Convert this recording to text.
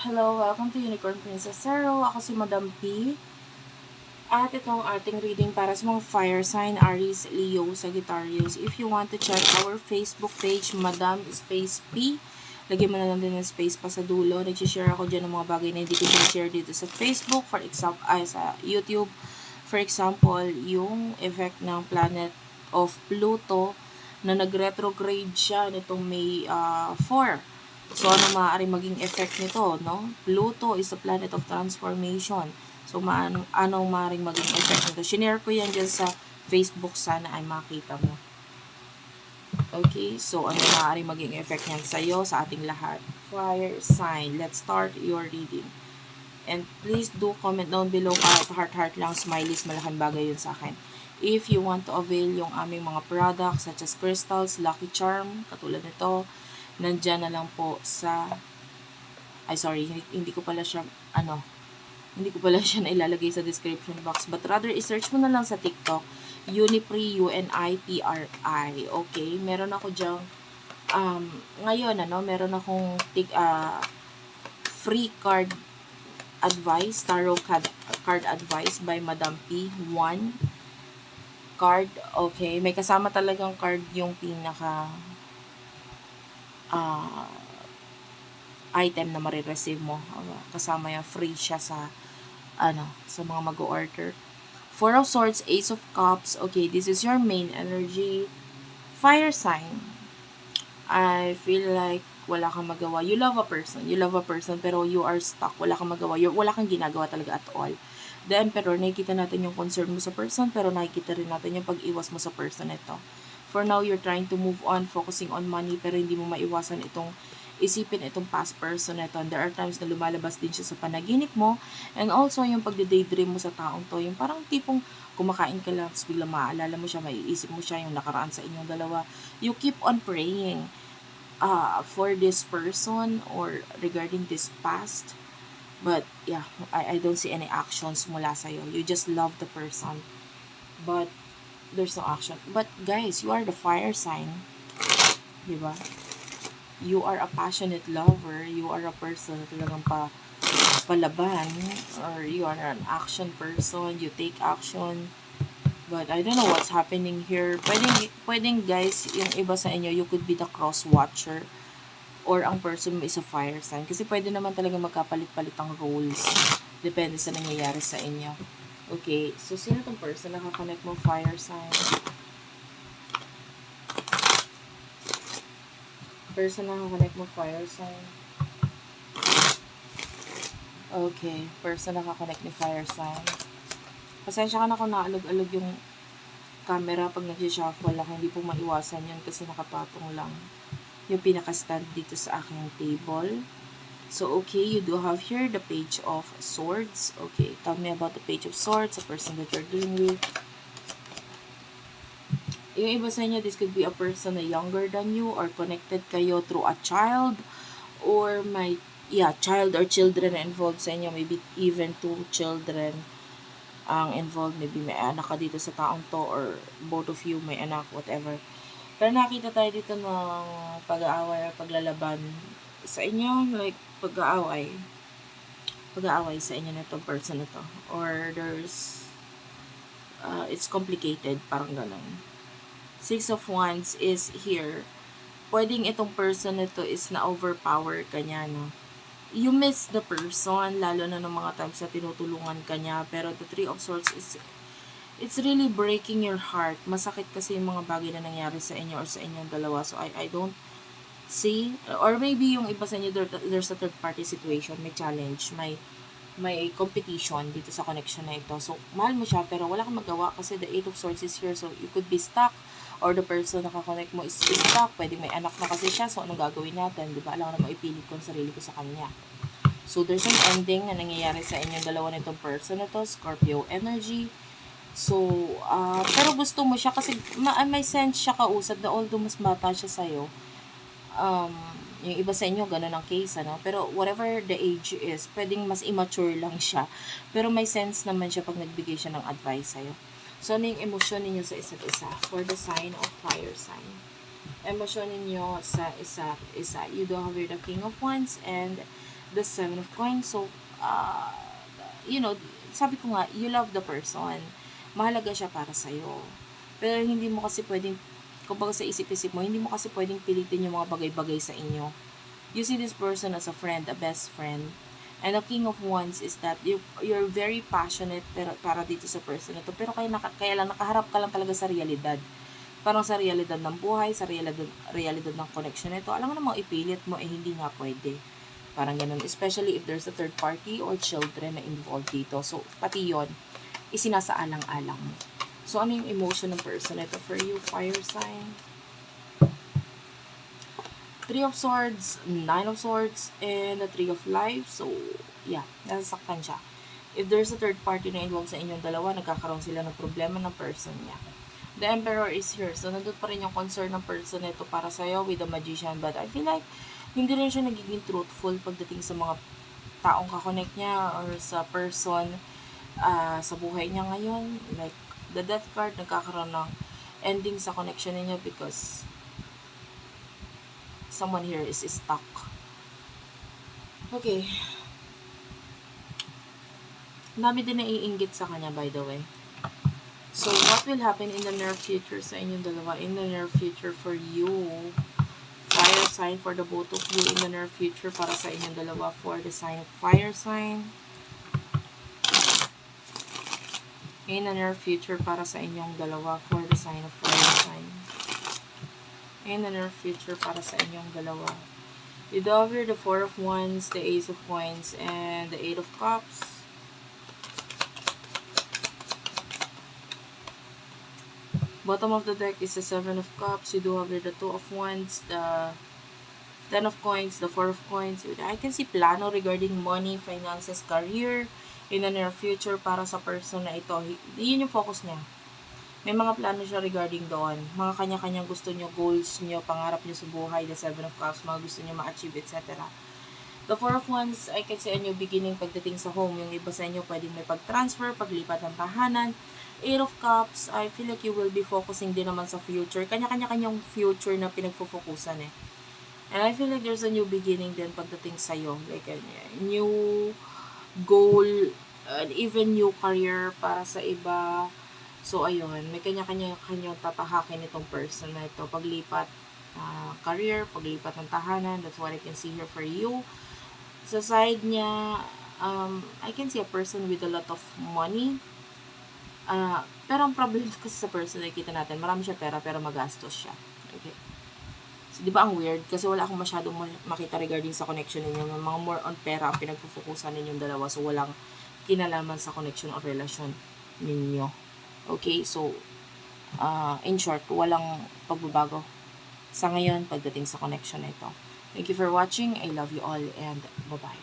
Hello, welcome to Unicorn Princess Zero. Ako si Madam P. At ito ang ating reading para sa mga fire sign, Aries, Leo, Sagittarius. If you want to check our Facebook page, Madam Space P, lagyan mo na lang din ng space pa sa dulo. Nag-share ako dyan ng mga bagay na hindi ko share dito sa Facebook, for example, sa YouTube. For example, yung effect ng planet of Pluto na nag-retrograde siya nitong May 4. So, ano maaaring maging effect nito, no? Pluto is a planet of transformation. So, anong maaaring maging effect nito? Shinare ko yan dyan sa Facebook. Sana ay makita mo. Okay, so ano maaaring maging effect niyan sa'yo, sa ating lahat? Fire sign. Let's start your reading. And please do comment down below kahit heart lang, smileys, malaking bagay yun sa akin. If you want to avail yung aming mga products such as crystals, lucky charm, katulad nito, nandyan na lang po sa, hindi ko pala siya, hindi ko pala siya nailalagay sa description box. But rather, isearch mo na lang sa TikTok, Unipri, UNIPRI. Okay, meron ako dyang, ngayon, meron akong free card advice, tarot card advice by Madam P. 1 card. Okay, may kasama talagang card yung pinaka item na marireceive mo. Kasama yung free siya sa sa mga mag-order. Four of Swords, Ace of Cups. Okay, this is your main energy. Fire sign. I feel like wala kang magawa. You love a person, pero you are stuck. Wala kang magawa. Wala kang ginagawa talaga at all. The Emperor, nakikita natin yung concern mo sa person, pero nakikita rin natin yung pag-iwas mo sa person ito. For now, you're trying to move on, focusing on money, pero hindi mo maiwasan itong isipin itong past person na ito. And there are times na lumalabas din siya sa panaginip mo. And also, yung pagde-daydream mo sa taong to, yung parang tipong kumakain ka lang, tapos biglang maaalala mo siya, maiisip mo siya, yung nakaraan sa inyong dalawa. You keep on praying for this person or regarding this past. But, yeah, I don't see any actions mula sa'yo. You just love the person. But, there's no action. But, guys, you are the fire sign. Diba? You are a passionate lover. You are a person na talagang palaban. Or you are an action person. You take action. But, I don't know what's happening here. Pwedeng guys, yung iba sa inyo, you could be the cross watcher. Or ang person mo is a fire sign. Kasi pwede naman talaga magkapalit-palit ang roles. Depende sa nangyayari sa inyo. Okay, so sino tong person nakakonect mo? Fire sign. Person nakakonect mo? Fire sign. Okay, person nakakonect ni fire sign. Pasensya ka na kung naalog-alog yung camera pag nag-shuffle ako. Hindi po maiwasan yun kasi nakapatong lang yung pinaka-stand dito sa aking table. So, okay, you do have here the Page of Swords. Okay, tell me about the Page of Swords, the person that you're dealing with. Yung iba sa inyo, this could be a person na younger than you or connected kayo through a child or child or children involved sa inyo. Maybe even two children ang involved. Maybe may anak ka dito sa taong to or both of you may anak, whatever. Pero nakita tayo dito ng pag-aaway or paglalaban sa inyo, like pag-aaway sa inyo na itong person na to. Or there's, it's complicated, parang ganun. Six of Wands is here. Pwedeng itong person na to is na-overpower ka niya, no? You miss the person, lalo na ng mga times na tinutulungan ka niya. Pero the Three of Swords is it's really breaking your heart. Masakit kasi yung mga bagay na nangyari sa inyo or sa inyong dalawa. So, I don't see, or maybe yung iba sa inyo, there's a third party situation, may challenge, may competition dito sa connection na ito. So, mahal mo siya, pero wala kang magawa kasi the Eight of Swords is here. So, you could be stuck, or the person na kakonect mo is stuck. Pwede may anak na kasi siya. So, anong gagawin natin? Diba? Alam ko na maipilit ko ang sarili ko sa kanya. So, there's an ending na nangyayari sa inyong dalawa nitong person na to, Scorpio energy. So, pero gusto mo siya kasi may sense siya kausap na although mas bata siya sa'yo. Yung iba sa inyo, ganun ang case, Pero whatever the age is, pwedeng mas immature lang siya. Pero may sense naman siya pag nagbigay siya ng advice sa'yo. So, ano yung emosyon ninyo sa isa't isa? For the sign of fire sign. Emosyon ninyo sa isa. You do have here the King of Wands and the 7 of Coins. So, you know, sabi ko nga, you love the person. Mahalaga siya para sa'yo. Pero hindi mo kasi pwedeng, kumbaga sa isip-isip mo, hindi mo kasi pwedeng pilitin yung mga bagay-bagay sa inyo. You see this person as a friend, a best friend. And the King of Wands is that you're very passionate pero para dito sa person na to. Pero kaya lang nakaharap ka lang talaga sa realidad. Parang sa realidad ng buhay, sa realidad ng connection nito. Alam mo namang ipilit mo, hindi nga pwede. Parang ganun. Especially if there's a third party or children na involved dito. So, pati yon isinasaalang-alang mo. So, ano yung emotion ng person nito for you, fire sign? 3 of Swords, 9 of Swords, and the 3 of Lives. So, yeah, nasasaktan siya. If there's a third party na involved sa inyong dalawa, nagkakaroon sila ng problema ng person niya. The Emperor is here. So, nandun pa rin yung concern ng person nito para sa'yo with the Magician. But I feel like, hindi rin siya nagiging truthful pagdating sa mga taong kakonect niya or sa person sa buhay niya ngayon. Like, the Death card, nagkakaroon ng ending sa connection niya because someone here is stuck. Okay. Dami din naiinggit sa kanya, by the way. So, what will happen in the near future sa inyong dalawa? In the near future for you, fire sign for the both of you. In the near future para sa inyong dalawa for the sign of fire sign. In the near future para sa inyong dalawa for the sign of fire sign. In the near future para sa inyong dalawa. You over the 4 of Wands, the Ace of Coins, and the 8 of Cups. Bottom of the deck is the 7 of Cups. You do have the 2 of Wands, the 10 of Coins, the 4 of Coins. I can see plano regarding money, finances, career in the near future para sa person na ito. Yun yung focus niya. May mga plano siya regarding doon. Mga kanya-kanyang gusto nyo, goals nyo, pangarap nyo sa buhay, the 7 of Cups, mga gusto nyo ma-achieve, etc. The 4 of Wands, I can see a new beginning pagdating sa home. Yung iba sa inyo pwedeng may pag-transfer, paglipat ng tahanan. 8 of Cups, I feel like you will be focusing din naman sa future. Kanya-kanyang future na pinagpo-focusan eh. And I feel like there's a new beginning din pagdating sa'yo. Like a new goal, and even new career para sa iba. So, ayun. May kanya-kanyang tatahakin itong person na ito. Paglipat career, paglipat ng tahanan. That's what I can see here for you. Sa side niya, I can see a person with a lot of money. Pero ang problem kasi sa person na kita natin, marami siya pera pero magastos siya. Okay. So, di ba ang weird? Kasi wala akong masyadong makita regarding sa connection ninyo. Mga more on pera ang pinagpufokusan ninyong dalawa. So, walang kinalaman sa connection or relasyon ninyo. Okay? So, in short, walang pagbabago sa ngayon pagdating sa connection na ito. Thank you for watching. I love you all and bye-bye.